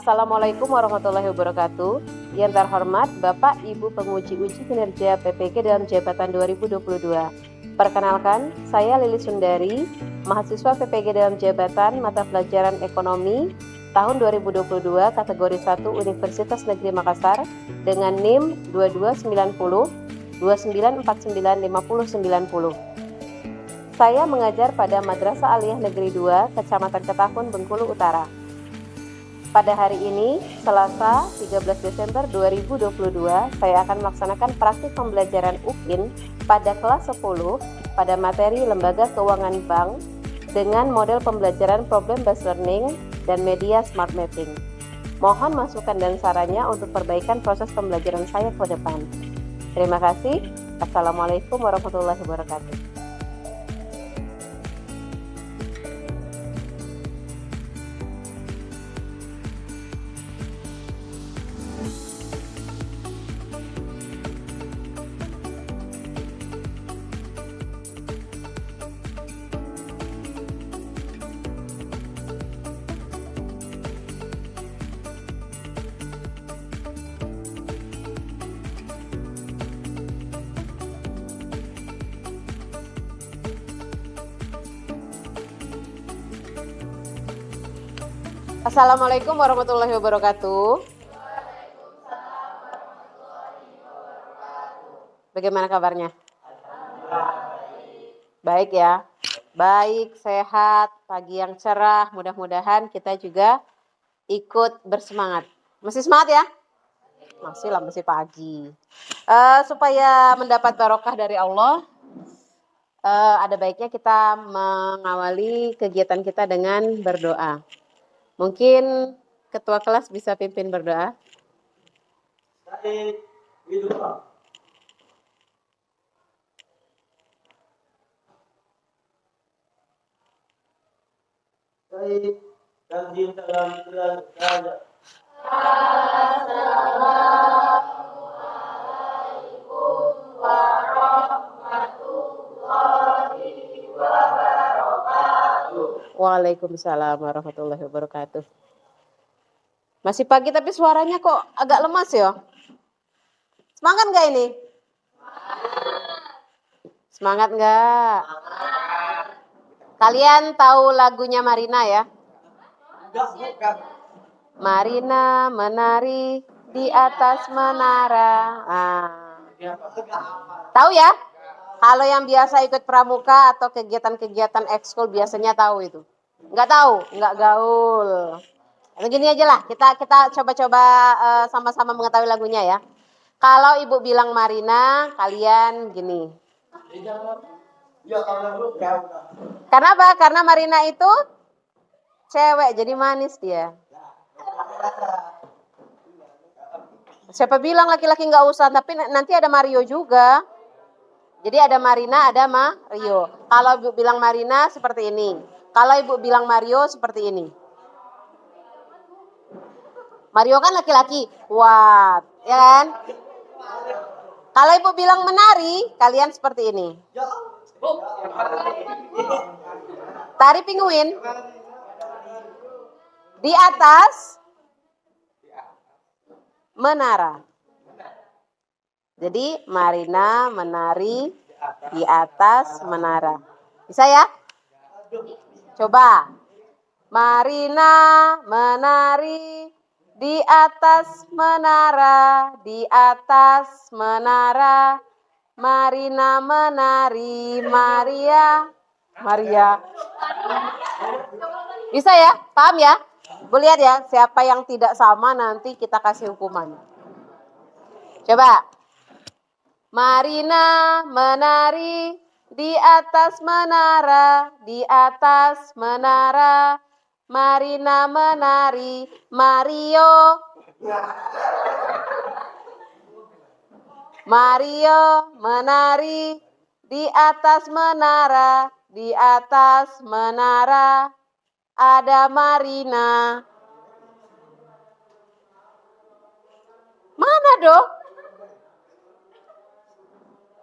Assalamualaikum warahmatullahi wabarakatuh. Yang terhormat Bapak Ibu penguji uji kinerja PPG dalam jabatan 2022. Perkenalkan, saya Lili Sundari, mahasiswa PPG dalam jabatan mata pelajaran ekonomi tahun 2022 kategori 1 Universitas Negeri Makassar dengan NIM 2290 29495090. Saya mengajar pada Madrasah Aliyah Negeri 2, Kecamatan Ketahun, Bengkulu Utara. Pada hari ini, Selasa 13 Desember 2022, saya akan melaksanakan praktik pembelajaran UKIN pada kelas 10 pada materi Lembaga Keuangan Bank dengan model pembelajaran Problem Based Learning dan media Smart Mapping. Mohon masukan dan sarannya untuk perbaikan proses pembelajaran saya ke depan. Terima kasih. Assalamualaikum warahmatullahi wabarakatuh. Assalamualaikum warahmatullahi wabarakatuh. Bagaimana kabarnya? Baik ya. Baik, sehat, pagi yang cerah. Mudah-mudahan kita juga ikut bersemangat. Masih semangat ya? Masih lah, masih pagi. Supaya mendapat barokah dari Allah, ada baiknya kita mengawali kegiatan kita dengan berdoa. Mungkin ketua kelas bisa pimpin berdoa. Assalamualaikum warahmatullahi wabarakatuh. Waalaikumsalam warahmatullahi wabarakatuh. Masih pagi tapi suaranya kok agak lemas ya? Semangat nggak ini? Semangat nggak? Kalian tahu lagunya Marina ya? Marina menari di atas menara. Tahu ya? Kalau yang biasa ikut pramuka atau kegiatan-kegiatan ekskul biasanya tahu itu. Nggak tahu, nggak gaul. Begini aja lah, kita coba-coba sama-sama mengetahui lagunya ya. Kalau ibu bilang Marina, kalian gini. Karena apa? Karena Marina itu cewek, jadi manis dia. Siapa bilang laki-laki nggak usah, tapi nanti ada Mario juga. Jadi ada Marina, ada Mario. Kalau ibu bilang Marina seperti ini. Kalau ibu bilang Mario seperti ini. Mario kan laki-laki, kuat, ya kan? Kalau ibu bilang menari, kalian seperti ini. Tari pinguin. Di atas menara. Jadi Marina menari di atas menara. Bisa ya? Coba. Marina menari di atas menara, di atas menara. Marina menari, Maria. Bisa ya? Paham ya? Bu lihat ya, siapa yang tidak sama nanti kita kasih hukuman. Coba. Marina menari di atas menara, di atas menara. Marina menari, Mario. Mario menari di atas menara, di atas menara. Ada Marina. Mana dong?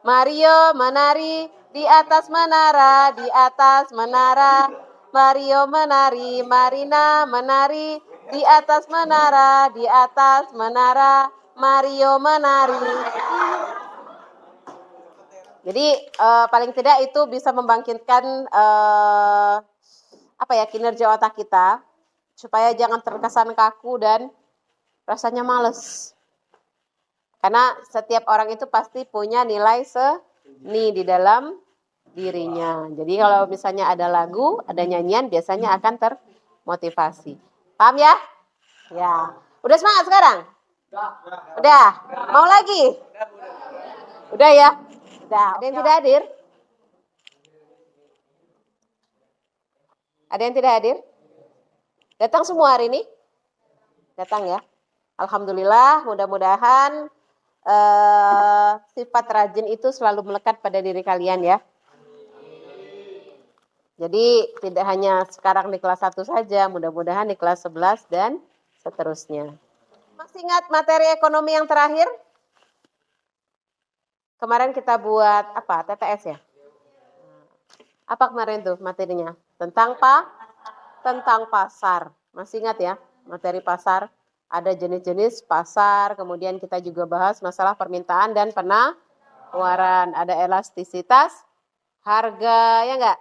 Mario menari di atas menara, di atas menara. Mario menari, Marina menari Di atas menara, Mario menari. Jadi paling tidak itu bisa membangkitkan kinerja otak kita supaya jangan terkesan kaku dan rasanya males. Karena setiap orang itu pasti punya nilai seni di dalam dirinya. Jadi kalau misalnya ada lagu, ada nyanyian, biasanya akan termotivasi. Paham ya? Ya. Udah semangat sekarang? Udah. Mau lagi? Udah ya? Udah. Ada yang tidak hadir? Ada yang tidak hadir? Datang semua hari ini? Datang ya? Alhamdulillah, mudah-mudahan sifat rajin itu selalu melekat pada diri kalian ya. Jadi tidak hanya sekarang di kelas 1 saja, mudah-mudahan di kelas 11 dan seterusnya. Masih ingat materi ekonomi yang terakhir? Kemarin kita buat apa? TTS ya? Apa kemarin tuh materinya? Tentang pasar. Masih ingat ya? Materi pasar. Ada jenis-jenis pasar, kemudian kita juga bahas masalah permintaan dan penawaran. Ada elastisitas harga, ya enggak?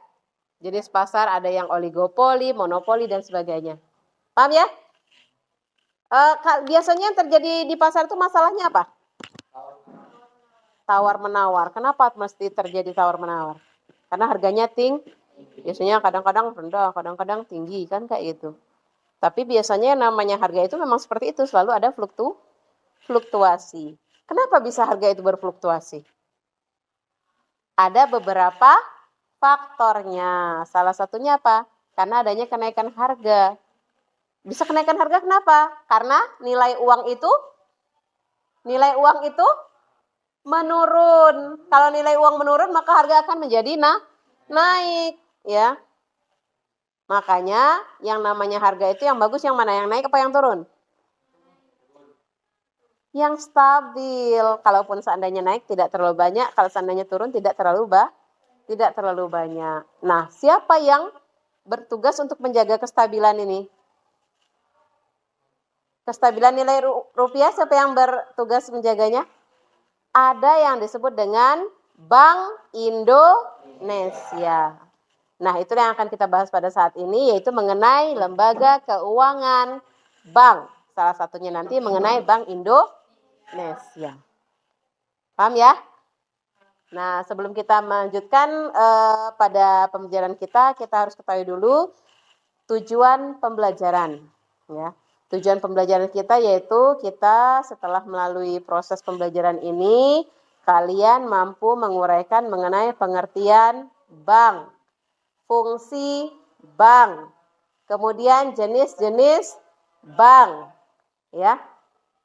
Jenis pasar ada yang oligopoli, monopoli, dan sebagainya. Paham ya? Biasanya yang terjadi di pasar itu masalahnya apa? Tawar-menawar. Kenapa mesti terjadi tawar-menawar? Karena harganya biasanya kadang-kadang rendah, kadang-kadang tinggi, kan kayak gitu. Tapi biasanya namanya harga itu memang seperti itu, selalu ada fluktuasi. Kenapa bisa harga itu berfluktuasi? Ada beberapa faktornya. Salah satunya apa? Karena adanya kenaikan harga. Bisa kenaikan harga kenapa? Karena nilai uang itu menurun. Kalau nilai uang menurun, maka harga akan menjadi naik, ya. Makanya yang namanya harga itu yang bagus yang mana? Yang naik apa yang turun? Yang stabil. Kalaupun seandainya naik tidak terlalu banyak, kalau seandainya turun tidak terlalu banyak. Nah, siapa yang bertugas untuk menjaga kestabilan ini? Kestabilan nilai rupiah, siapa yang bertugas menjaganya? Ada yang disebut dengan Bank Indonesia. Nah, itu yang akan kita bahas pada saat ini, yaitu mengenai lembaga keuangan bank. Salah satunya nanti mengenai Bank Indonesia. Paham ya? Nah, sebelum kita melanjutkan pada pembelajaran kita harus ketahui dulu tujuan pembelajaran. Ya. Tujuan pembelajaran kita yaitu kita setelah melalui proses pembelajaran ini, kalian mampu menguraikan mengenai pengertian bank, fungsi bank, kemudian jenis-jenis bank, ya.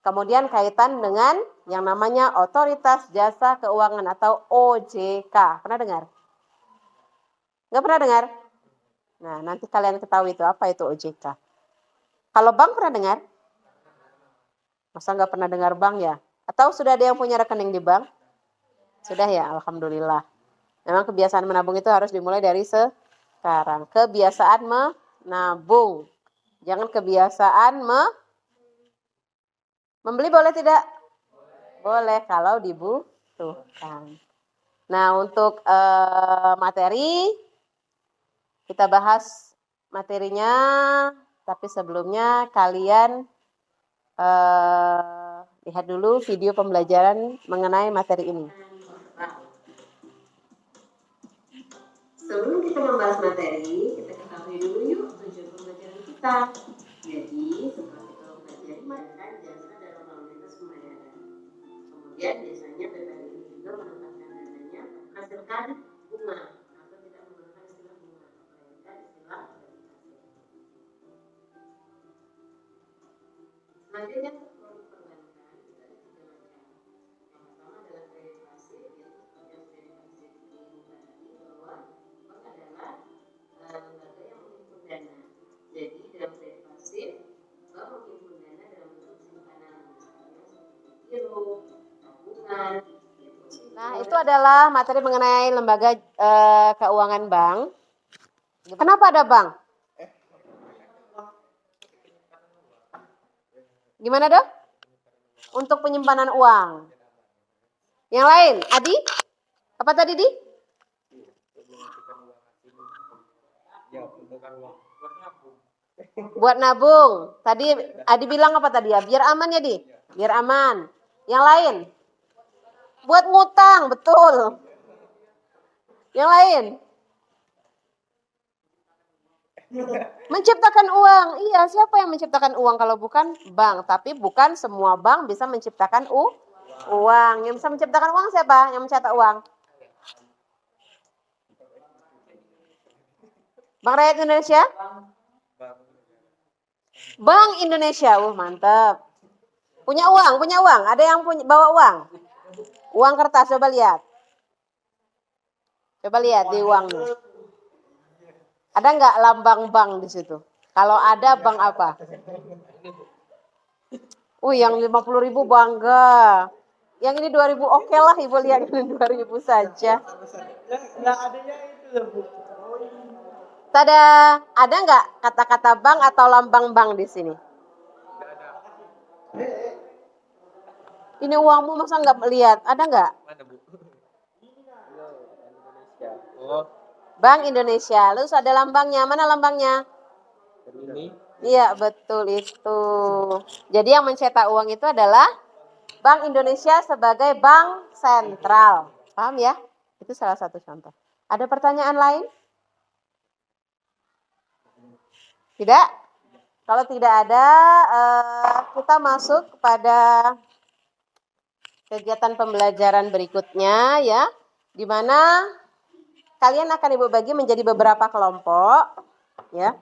Kemudian kaitan dengan yang namanya Otoritas Jasa Keuangan atau OJK. Pernah dengar? Nggak pernah dengar? Nah, nanti kalian ketahui itu apa itu OJK. Kalau bank pernah dengar? Masa nggak pernah dengar bank ya? Atau sudah ada yang punya rekening di bank? Sudah ya, Alhamdulillah. Memang kebiasaan menabung itu harus dimulai dari sekarang. Kebiasaan menabung. Jangan kebiasaan membeli, boleh tidak? Boleh kalau dibutuhkan. Nah, untuk materi, kita bahas materinya, tapi sebelumnya kalian lihat dulu video pembelajaran mengenai materi ini. Sebelum kita membahas materi, kita ketahui dulu yuk tujuan pembelajaran kita. Jadi, setelah kita mempelajari menggunakan jasa dalam lalu lintas pembayaran. Kemudian biasanya BPN ini juga menempatkan dananya menghasilkan bunga atau tidak menggunakan istilah bunga, melainkan istilah derivasi. Selanjutnya produk perbankan itu ada 3 macam. Yang pertama adalah kredit pasif, yaitu seperti yang sudah disinggung tadi bahwa bank adalah lembaga yang menghimpun dana. Jadi dalam kredit pasif, bank menghimpun dana dalam bentuk simpanan, misalnya seperti giro, tabungan. Nah, itu adalah materi mengenai lembaga keuangan bank. Kenapa ada bank? Gimana dok? Untuk penyimpanan uang. Yang lain, Adi? Apa tadi, Di? Buat nabung. Tadi Adi bilang apa tadi ya? Biar aman ya, Di? Biar aman. Yang lain? Buat ngutang, betul. Yang lain? Menciptakan uang. Iya, siapa yang menciptakan uang kalau bukan bank? Tapi bukan semua bank bisa menciptakan uang. Yang bisa menciptakan uang siapa? Yang mencetak uang? Bank Rakyat Indonesia? Bank Indonesia. Mantap. Punya uang. Ada yang bawa uang? Uang kertas, coba lihat. Coba lihat di uangnya. Ada nggak lambang bank di situ? Kalau ada, bank apa? Yang 50.000 bangga. Yang ini 2.000 oke lah, Ibu lihat ini 2.000 saja. Nggak adanya itu, Bu. Tada, ada nggak kata-kata bank atau lambang bank di sini? Ini uangmu masa nggak melihat? Ada nggak? Mana, Bu? Bank Indonesia. Lalu ada lambangnya. Mana lambangnya? Ini. Iya, betul itu. Jadi yang mencetak uang itu adalah Bank Indonesia sebagai bank sentral. Paham ya? Itu salah satu contoh. Ada pertanyaan lain? Tidak? Kalau tidak ada, kita masuk kepada kegiatan pembelajaran berikutnya ya, di mana kalian akan Ibu bagi menjadi beberapa kelompok ya.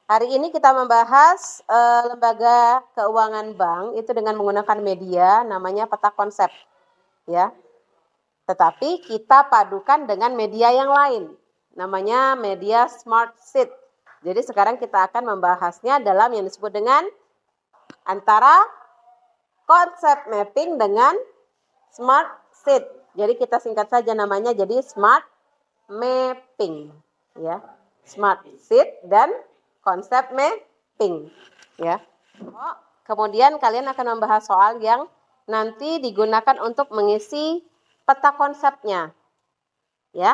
Hari ini kita membahas lembaga keuangan bank itu dengan menggunakan media namanya peta konsep ya. Tetapi kita padukan dengan media yang lain namanya media smart sheet. Jadi sekarang kita akan membahasnya dalam yang disebut dengan antara konsep mapping dengan smart sheet. Jadi kita singkat saja namanya jadi smart mapping ya. Smart sheet dan konsep mapping ya. Kemudian kalian akan membahas soal yang nanti digunakan untuk mengisi peta konsepnya ya.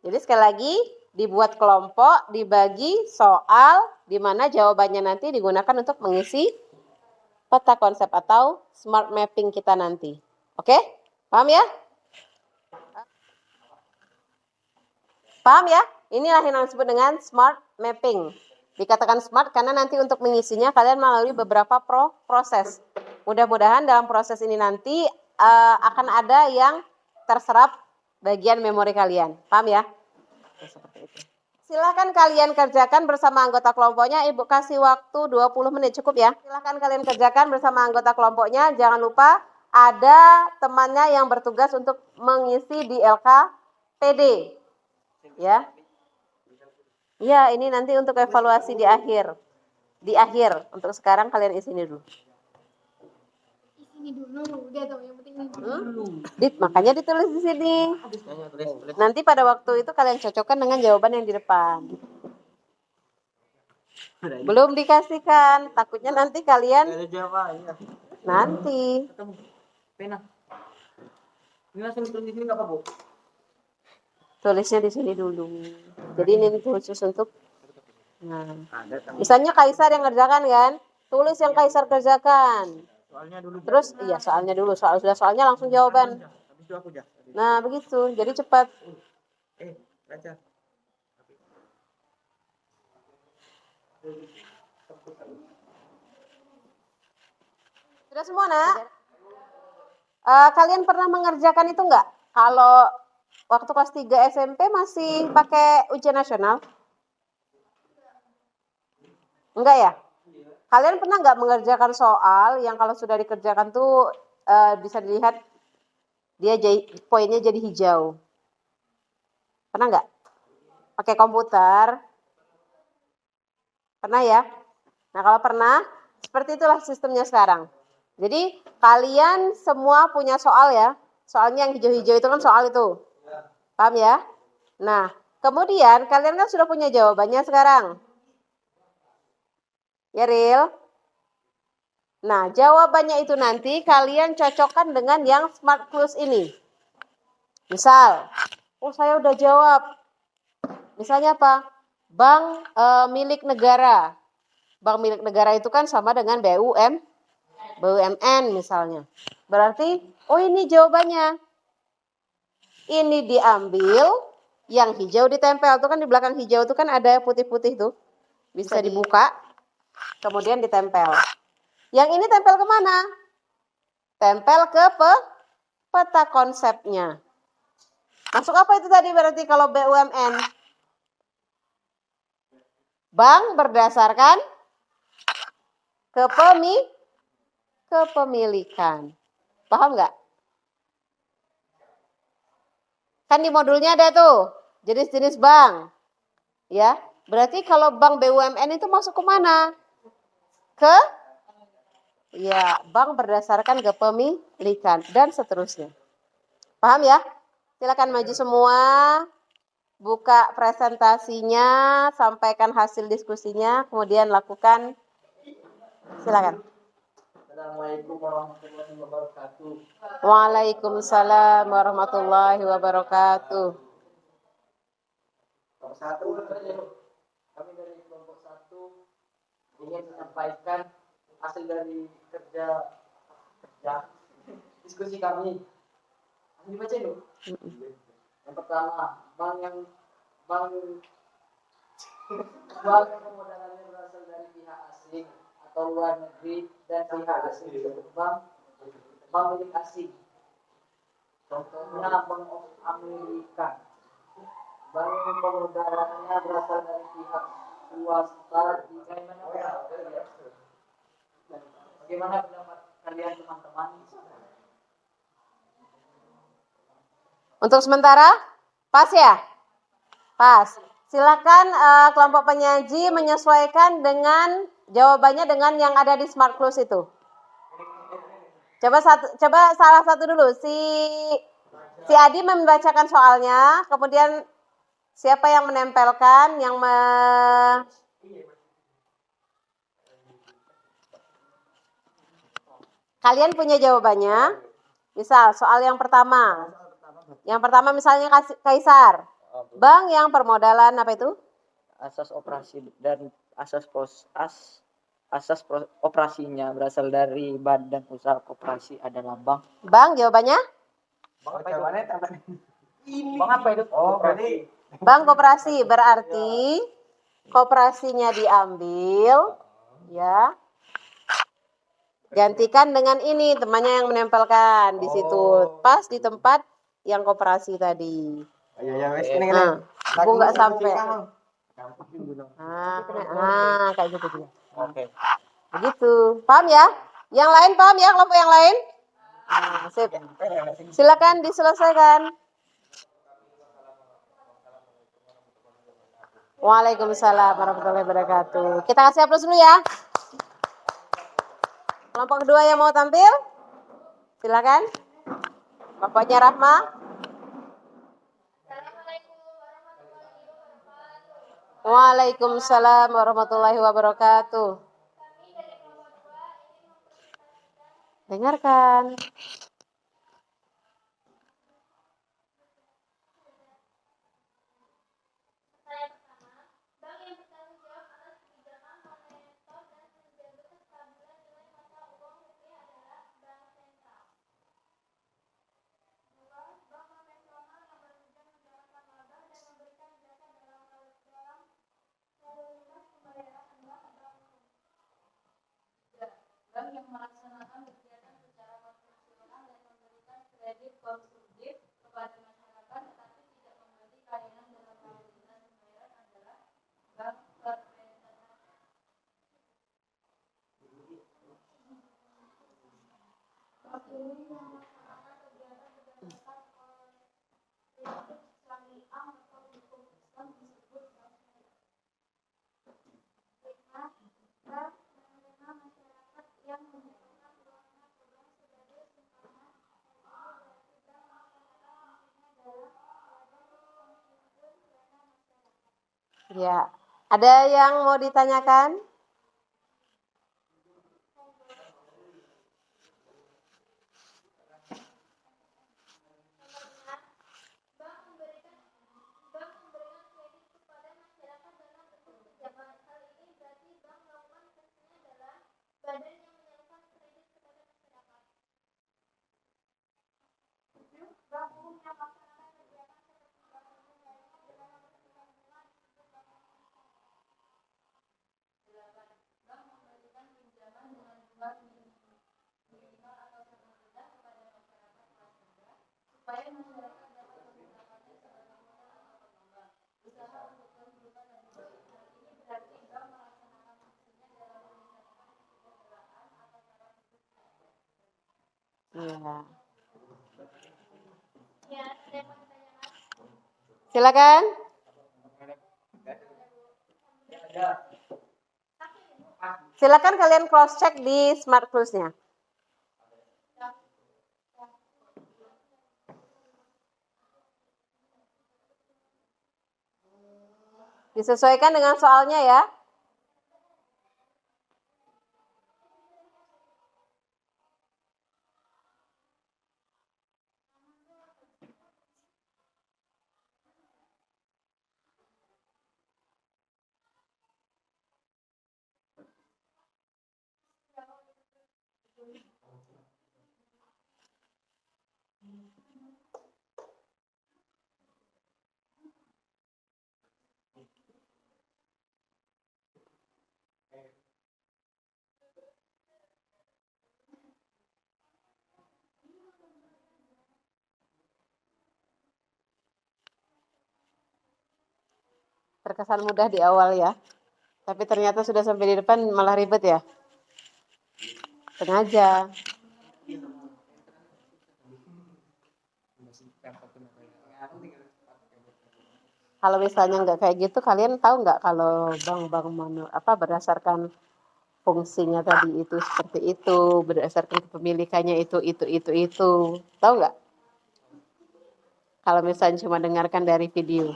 Jadi sekali lagi dibuat kelompok, dibagi soal di mana jawabannya nanti digunakan untuk mengisi peta konsep atau smart mapping kita nanti. Oke? Paham ya? Paham ya? Inilah yang disebut dengan smart mapping. Dikatakan smart karena nanti untuk mengisinya kalian melalui beberapa proses. Mudah-mudahan dalam proses ini nanti akan ada yang terserap bagian memori kalian. Paham ya? Seperti itu. Silahkan kalian kerjakan bersama anggota kelompoknya. Ibu kasih waktu 20 menit cukup ya. Silahkan kalian kerjakan bersama anggota kelompoknya. Jangan lupa ada temannya yang bertugas untuk mengisi di LKPD. Ya. Ya, ini nanti untuk evaluasi di akhir. Di akhir. Untuk sekarang kalian isi ini dulu. Ini dulu, udah tuh yang penting dulu. Makanya ditulis di sini. Nanti pada waktu itu kalian cocokkan dengan jawaban yang di depan. Belum dikasihkan, takutnya nanti kalian nanti. Pena. Ini langsung tulis di sini enggak apa, Bu? Tulisnya di sini dulu. Jadi ini khusus untuk misalnya Kaisar yang ngerjakan kan? Tulis yang Kaisar kerjakan. Soalnya dulu. Terus iya soalnya dulu, soalnya langsung jawaban. Nah, begitu. Jadi cepat. Baca. Sudah semua, Nak? Kalian pernah mengerjakan itu enggak? Kalau waktu kelas 3 SMP masih pakai ujian nasional? Enggak ya? Kalian pernah nggak mengerjakan soal yang kalau sudah dikerjakan tuh bisa dilihat dia poinnya jadi hijau? Pernah nggak? Pakai komputer? Pernah ya? Nah kalau pernah, seperti itulah sistemnya sekarang. Jadi kalian semua punya soal ya. Soalnya yang hijau-hijau itu kan soal itu. Paham ya? Nah, kemudian kalian kan sudah punya jawabannya sekarang. Ya, Ril? Nah, jawabannya itu nanti kalian cocokkan dengan yang smart clues ini. Misal, oh saya udah jawab. Misalnya apa? Bank milik negara. Bank milik negara itu kan sama dengan BUMN misalnya. Berarti, oh ini jawabannya. Ini diambil, yang hijau ditempel. Itu kan di belakang hijau itu kan ada putih-putih tuh. Bisa dibuka, kemudian ditempel. Yang ini tempel kemana? Tempel ke peta konsepnya. Masuk apa itu tadi berarti kalau BUMN? Bank berdasarkan kepemilikan. Paham nggak? Kan di modulnya ada tuh jenis-jenis bank. Ya, berarti kalau bank BUMN itu masuk ke mana? Ya, bank berdasarkan kepemilikan dan seterusnya. Paham ya? Silakan maju semua. Buka presentasinya, sampaikan hasil diskusinya, kemudian lakukan. Silakan. Assalamualaikum warahmatullahi wabarakatuh. Waalaikumsalam warahmatullahi wabarakatuh. Kelompok satu, kami dari kelompok satu ingin menyampaikan hasil dari kerja diskusi kami. Dibaca dulu. Yang pertama, bank pemodalannya berasal dari pihak asing atau luar negeri dan pihak asing bank milik asing. Contohnya Bank of Amerika. Bank pemodalannya berasal dari pihak swasta di bagaimana pendapat kalian teman-teman? Untuk sementara, pas ya? Pas. Silakan kelompok penyaji menyesuaikan dengan jawabannya dengan yang ada di smart clues itu. Coba salah satu dulu. Si Adi membacakan soalnya, kemudian siapa yang menempelkan, kalian punya jawabannya. Misal soal yang pertama. Yang pertama misalnya Kaisar. Bank yang permodalan apa itu? Asas operasi dan asas operasinya berasal dari badan usaha koperasi adalah bank. Bank jawabannya? Bank apa itu? Oh, berarti bank koperasi berarti koperasinya diambil, ya. Gantikan dengan ini, temannya yang menempelkan di situ, pas di tempat yang koperasi tadi. Nah, aku nggak sampai. Kayak gitu dia. Oke. Begitu, paham ya? Yang lain paham ya, kelompok yang lain? Nah, sip. Silakan diselesaikan. Waalaikumsalam warahmatullahi wabarakatuh. Kita kasih aplaus dulu ya. Kelompok kedua yang mau tampil, silakan. Bapaknya Rahma. Waalaikumsalam warahmatullahi wabarakatuh. Dengarkan. Bank yang melaksanakan kegiatan secara konvensional dan memberikan kredit konsumtif kepada masyarakat tetapi tidak memberi layanan dalam hal lintas pembayaran adalah bank konvensional. Bank ini yang melaksanakan kegiatan berdasarkan prinsip syariah atau hukum Islam disebut bank syariah. Bank menerima masyarakat yang membutuhkan keuangan bank sebagai simpanan berarti bank melaksanakan fungsinya dalam wadah menghimpun dana masyarakat. Ya, ada yang mau ditanyakan? supaya masyarakat dapat menggunakannya sebagai modal atau pengembang usaha untuk terus berubah dan baik. Hal ini berarti bank melaksanakan fungsinya dalam meningkatkan kesejahteraan atau cara hidup. Iya. Ya, ada yang mau ditanyakan? Silakan. Silakan kalian cross check di Smart Tools-nya. Disesuaikan dengan soalnya ya. Terkesan mudah di awal ya. Tapi ternyata sudah sampai di depan malah ribet ya. Sengaja. Kalau misalnya nggak kayak gitu, kalian tahu nggak kalau bank-bank berdasarkan fungsinya tadi itu seperti itu, berdasarkan kepemilikannya itu. Tahu nggak? Kalau misalnya cuma dengarkan dari video.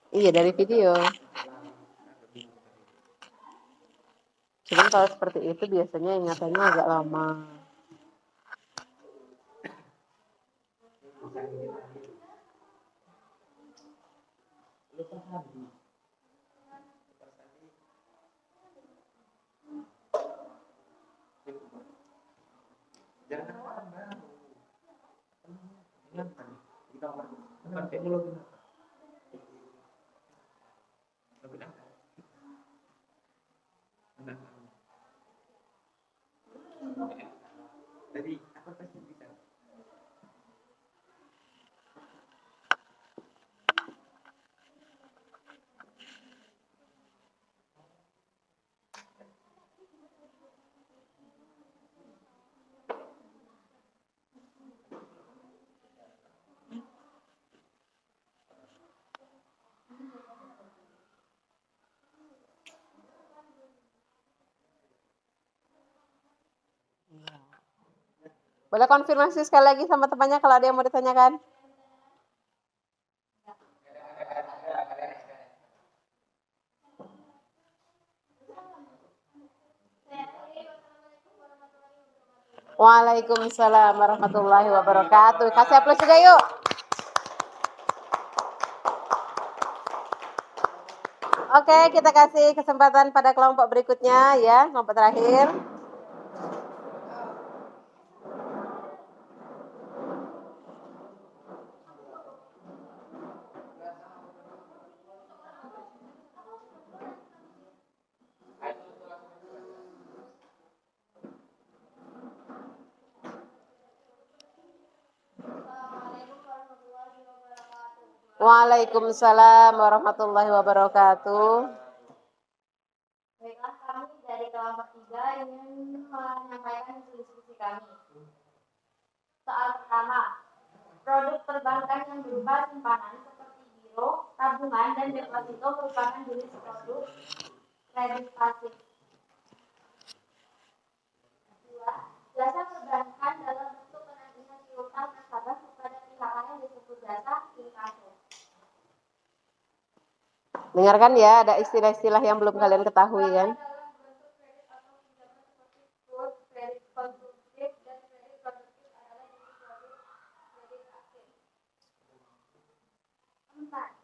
Iya, dari video. Cuman kalau seperti itu biasanya ingatannya agak lama. Boleh konfirmasi sekali lagi sama temannya kalau ada yang mau ditanyakan? Waalaikumsalam warahmatullahi wabarakatuh. Kasih aplaus juga yuk. Oke, kita kasih kesempatan pada kelompok berikutnya ya, kelompok terakhir. Waalaikumsalam warahmatullahi wabarakatuh. Baiklah, kami dari kelompok 3 ingin menyampaikan diskusi kami. Soal pertama, produk perbankan yang berupa simpanan seperti giro, tabungan, dan deposito merupakan jenis produk kredit pasif. 2. Jasa perbankan dalam bentuk penagihan piutang nasabah kepada pihak lain disebut jasa inkaso. Dengarkan ya, ada istilah-istilah yang belum kalian ketahui kan? Dalam bentuk kredit atau pinjaman seperti quote, kredit konsumtif, dan kredit produktif adalah jenis produk kredit aktif. 4.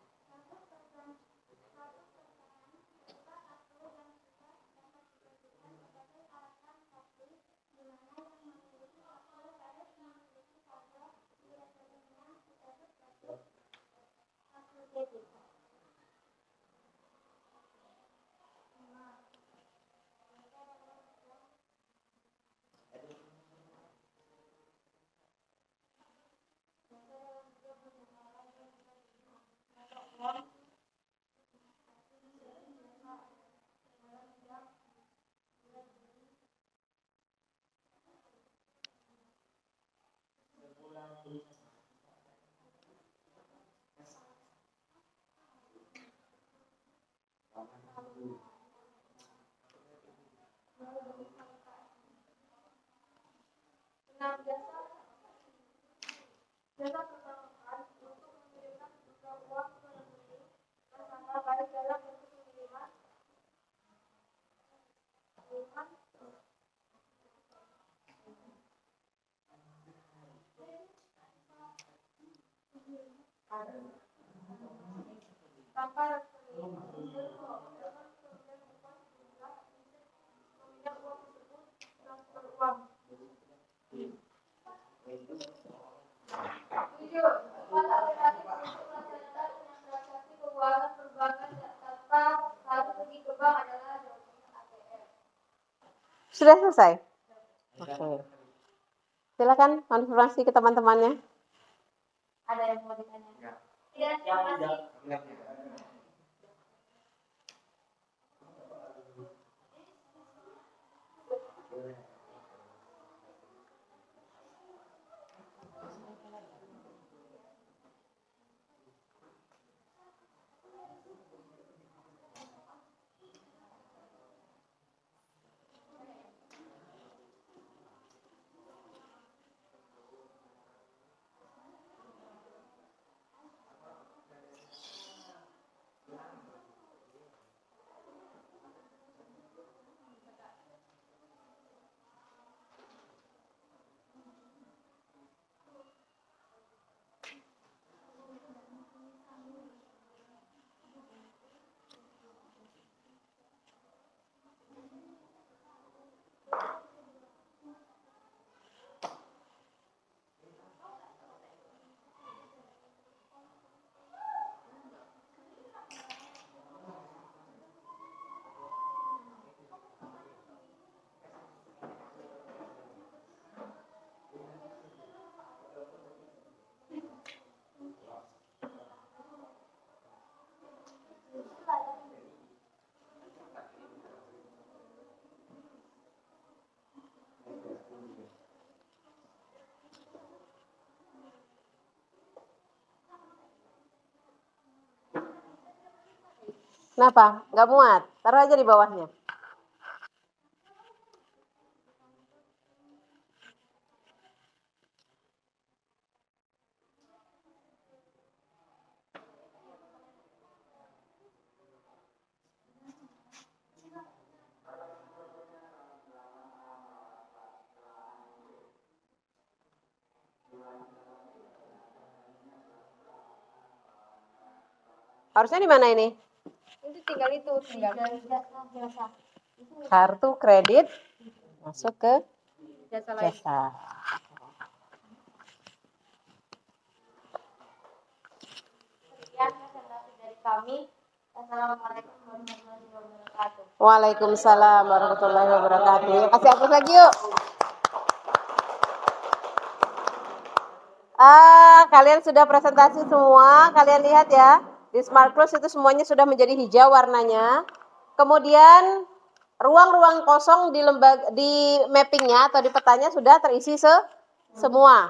tanpa tujuh, tempat alternatif untuk melaksanakan transaksi keuangan perbankan tanpa harus pergi ke bank adalah ATM. Sudah selesai? Oke. Silakan konfirmasi ke teman-temannya. Ada yang mau ditanya? Tidak, terima kasih. Kenapa? Nggak muat? Taruh aja di bawahnya. Harusnya di mana ini? Itu tinggal Kartu kredit masuk ke jasa lain. jasa. Sekian presentasi dari kami. Assalamualaikum warahmatullahi wabarakatuh. Waalaikumsalam warahmatullahi wabarakatuh. Kasih hapus lagi yuk. Kalian sudah presentasi semua. Kalian lihat ya. Di Smart Close itu semuanya sudah menjadi hijau warnanya. Kemudian ruang-ruang kosong di mappingnya atau di petanya sudah terisi semua.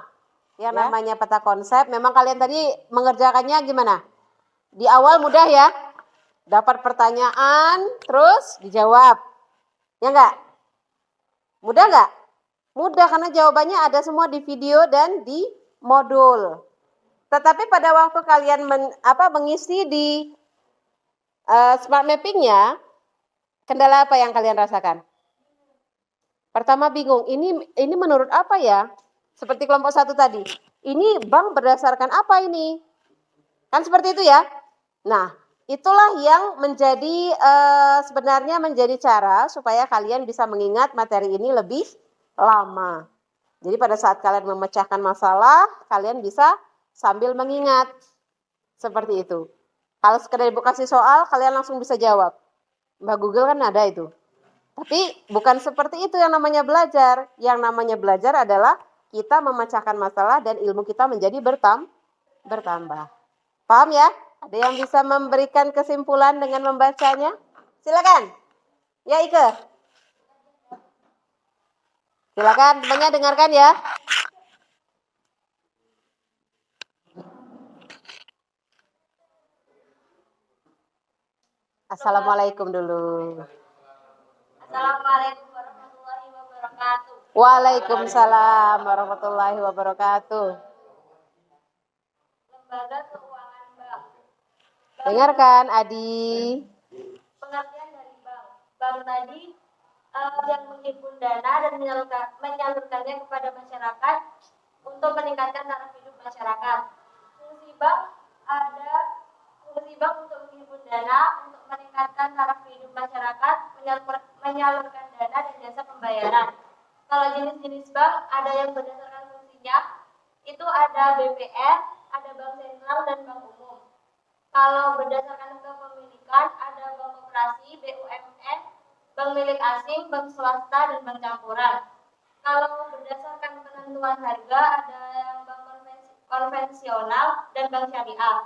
Yang namanya peta konsep. Memang kalian tadi mengerjakannya gimana? Di awal mudah ya. Dapat pertanyaan, terus dijawab. Ya enggak? Mudah enggak? Mudah karena jawabannya ada semua di video dan di modul. Tetapi pada waktu kalian mengisi di smart mappingnya, kendala apa yang kalian rasakan? Pertama bingung, ini menurut apa ya? Seperti kelompok 1 tadi. Ini bank berdasarkan apa ini? Kan seperti itu ya? Nah, itulah yang menjadi sebenarnya menjadi cara supaya kalian bisa mengingat materi ini lebih lama. Jadi pada saat kalian memecahkan masalah, kalian bisa sambil mengingat. Seperti itu. Kalau sekedar ibu kasih soal, kalian langsung bisa jawab. Mbak Google kan ada itu. Tapi bukan seperti itu yang namanya belajar. Yang namanya belajar adalah kita memecahkan masalah dan ilmu kita menjadi bertambah. Paham ya? Ada yang bisa memberikan kesimpulan dengan membacanya? Silakan. Ya, Ike. Silakan, temannya dengarkan ya. Assalamualaikum dulu. Assalamualaikum warahmatullahi wabarakatuh. Waalaikumsalam warahmatullahi wabarakatuh. Lembaga keuangan bank. Dengarkan, Adi. Pengertian dari bank. Bank tadi yang menghimpun dana dan menyalurkannya kepada masyarakat untuk meningkatkan taraf hidup masyarakat. Fungsi bank ada fungsi bank untuk menghimpun dana, untuk meningkatkan taraf hidup masyarakat, menyalurkan dana dan jasa pembayaran. Kalau jenis-jenis bank ada yang berdasarkan fungsinya, itu ada BPR, ada bank sentral dan bank umum. Kalau berdasarkan kepemilikan ada bank koperasi, BUMN, bank milik asing, bank swasta dan bank campuran. Kalau berdasarkan penentuan harga ada yang bank konvensional dan bank syariah.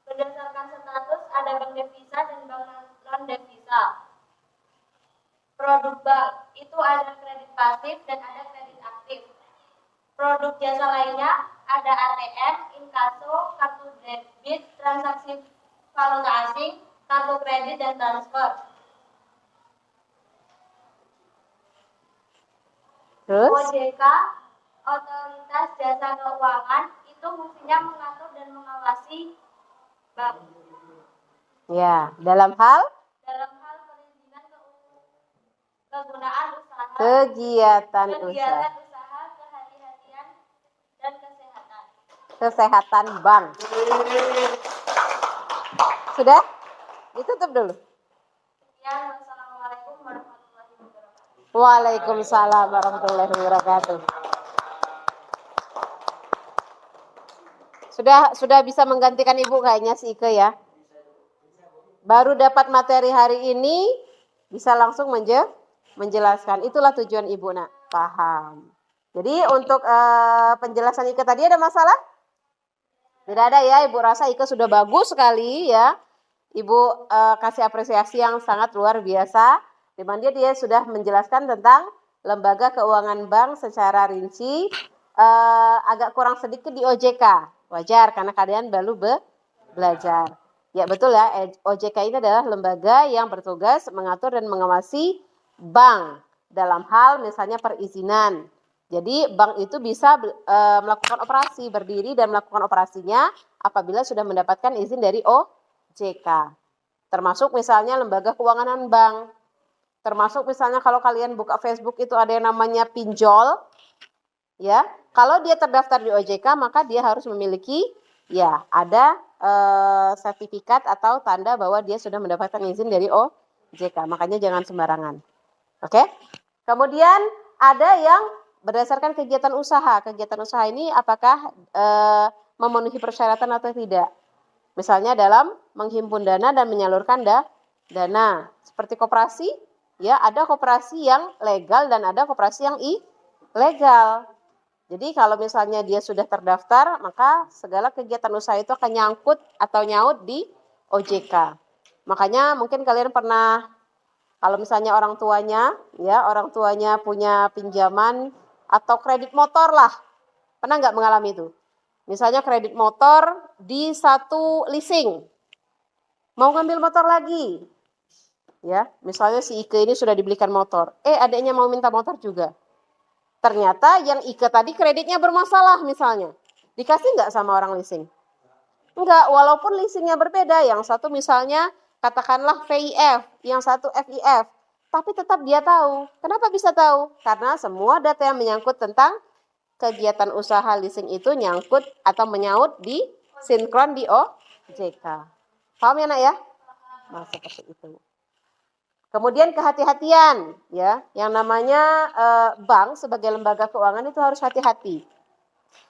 Berdasarkan status ada bank devisa dan bank non devisa. Produk bank itu ada kredit pasif dan ada kredit aktif. Produk jasa lainnya ada ATM, inkaso, kartu debit, transaksi valuta asing, kartu kredit dan transfer. Terus? OJK, Otoritas Jasa Keuangan, itu fungsinya mengatur dan mengawasi bank. Ya, dalam hal Perizinan kegunaan usaha, kegiatan usaha, kehati-hatian dan kesehatan. Kesehatan bank. Sudah? Ditutup dulu. Sekian, wassalamualaikum warahmatullahi wabarakatuh. Waalaikumsalam warahmatullahi wabarakatuh. Sudah bisa menggantikan Ibu kayaknya si Ike ya. Baru dapat materi hari ini bisa langsung menjelaskan. Itulah tujuan Ibu nak. Paham. Jadi untuk penjelasan Ike tadi ada masalah? Tidak ada ya, Ibu rasa Ike sudah bagus sekali ya. Ibu kasih apresiasi yang sangat luar biasa. Di mana dia sudah menjelaskan tentang lembaga keuangan bank secara rinci. Agak kurang sedikit di OJK. Wajar karena kalian baru belajar. Ya betul ya, OJK ini adalah lembaga yang bertugas mengatur dan mengawasi bank dalam hal misalnya perizinan. Jadi bank itu bisa melakukan operasi, berdiri dan melakukan operasinya apabila sudah mendapatkan izin dari OJK. Termasuk misalnya lembaga keuangan non-bank. Termasuk misalnya kalau kalian buka Facebook itu ada yang namanya pinjol. Ya, kalau dia terdaftar di OJK maka dia harus memiliki ya ada sertifikat atau tanda bahwa dia sudah mendapatkan izin dari OJK. Makanya jangan sembarangan. Oke? Kemudian ada yang berdasarkan kegiatan usaha. Kegiatan usaha ini apakah memenuhi persyaratan atau tidak? Misalnya dalam menghimpun dana dan menyalurkan dana. Seperti koperasi, ya ada koperasi yang legal dan ada koperasi yang ilegal. Jadi kalau misalnya dia sudah terdaftar, maka segala kegiatan usaha itu akan nyangkut atau nyaut di OJK. Makanya mungkin kalian pernah, kalau misalnya orang tuanya punya pinjaman atau kredit motor lah. Pernah nggak mengalami itu? Misalnya kredit motor di satu leasing. Mau ngambil motor lagi. Ya, misalnya si Ike ini sudah dibelikan motor. Adiknya mau minta motor juga. Ternyata yang Ike tadi kreditnya bermasalah misalnya. Dikasih nggak sama orang leasing? Enggak, walaupun leasingnya berbeda. Yang satu misalnya katakanlah VIF, yang satu FIF. Tapi tetap dia tahu. Kenapa bisa tahu? Karena semua data yang menyangkut tentang kegiatan usaha leasing itu nyangkut atau menyaut di sinkron di OJK. Paham ya nak ya? Nah, seperti itu. Kemudian kehati-hatian, ya, yang namanya bank sebagai lembaga keuangan itu harus hati-hati.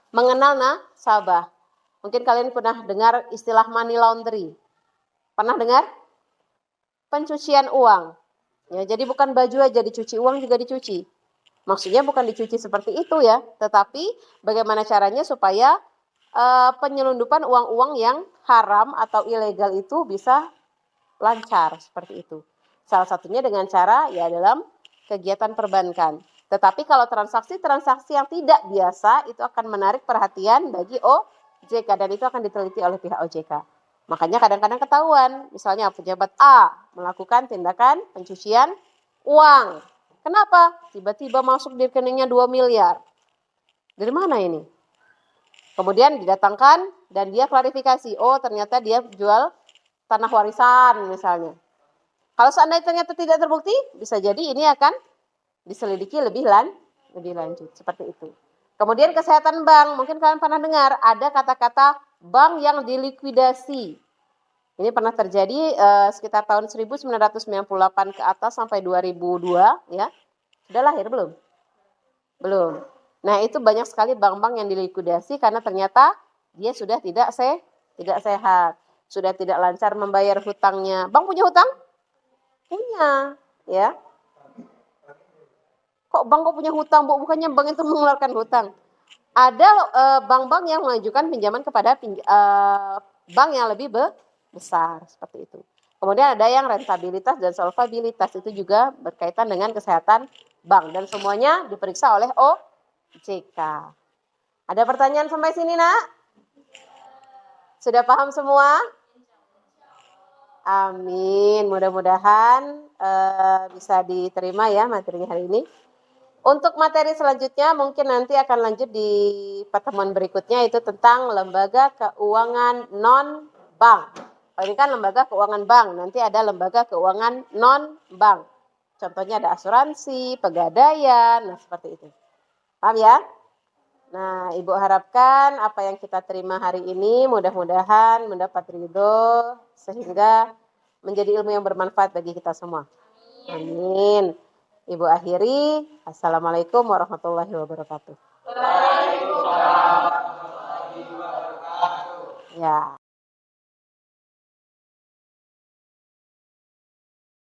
Mengenal nasabah. Mungkin kalian pernah dengar istilah money laundry. Pernah dengar? Pencucian uang. Ya, jadi bukan baju aja dicuci, uang juga dicuci. Maksudnya bukan dicuci seperti itu ya, tetapi bagaimana caranya supaya penyelundupan uang-uang yang haram atau ilegal itu bisa lancar seperti itu. Salah satunya dengan cara ya dalam kegiatan perbankan. Tetapi kalau transaksi-transaksi yang tidak biasa itu akan menarik perhatian bagi OJK dan itu akan diteliti oleh pihak OJK. Makanya kadang-kadang ketahuan, misalnya pejabat A melakukan tindakan pencucian uang. Kenapa? Tiba-tiba masuk di rekeningnya 2 miliar. Dari mana ini? Kemudian didatangkan dan dia klarifikasi, ternyata dia jual tanah warisan misalnya. Kalau seandainya ternyata tidak terbukti, bisa jadi ini akan diselidiki lebih lanjut seperti itu. Kemudian kesehatan bank, mungkin kalian pernah dengar ada kata-kata bank yang dilikuidasi. Ini pernah terjadi sekitar tahun 1998 ke atas sampai 2002 ya. Sudah lahir belum? Belum. Nah, itu banyak sekali bank-bank yang dilikuidasi karena ternyata dia sudah tidak sehat, sudah tidak lancar membayar hutangnya. Bank punya hutang? Punya, ya. Kok bank kok punya hutang, Bu? Bukannya bank itu mengeluarkan hutang. Ada bank-bank yang mengajukan pinjaman kepada bank yang lebih besar seperti itu. Kemudian ada yang rentabilitas dan solvabilitas, itu juga berkaitan dengan kesehatan bank dan semuanya diperiksa oleh OJK. Ada pertanyaan sampai sini, Nak? Sudah paham semua? Amin. Mudah-mudahan bisa diterima ya materinya hari ini. Untuk materi selanjutnya mungkin nanti akan lanjut di pertemuan berikutnya, itu tentang lembaga keuangan non-bank. Ini kan lembaga keuangan bank, nanti ada lembaga keuangan non-bank. Contohnya ada asuransi, pegadaian, nah seperti itu. Paham ya? Nah, Ibu harapkan apa yang kita terima hari ini mudah-mudahan mendapat ridho sehingga menjadi ilmu yang bermanfaat bagi kita semua. Amin. Ibu akhiri, Assalamualaikum warahmatullahi wabarakatuh. Waalaikumsalam warahmatullahi wabarakatuh. Ya.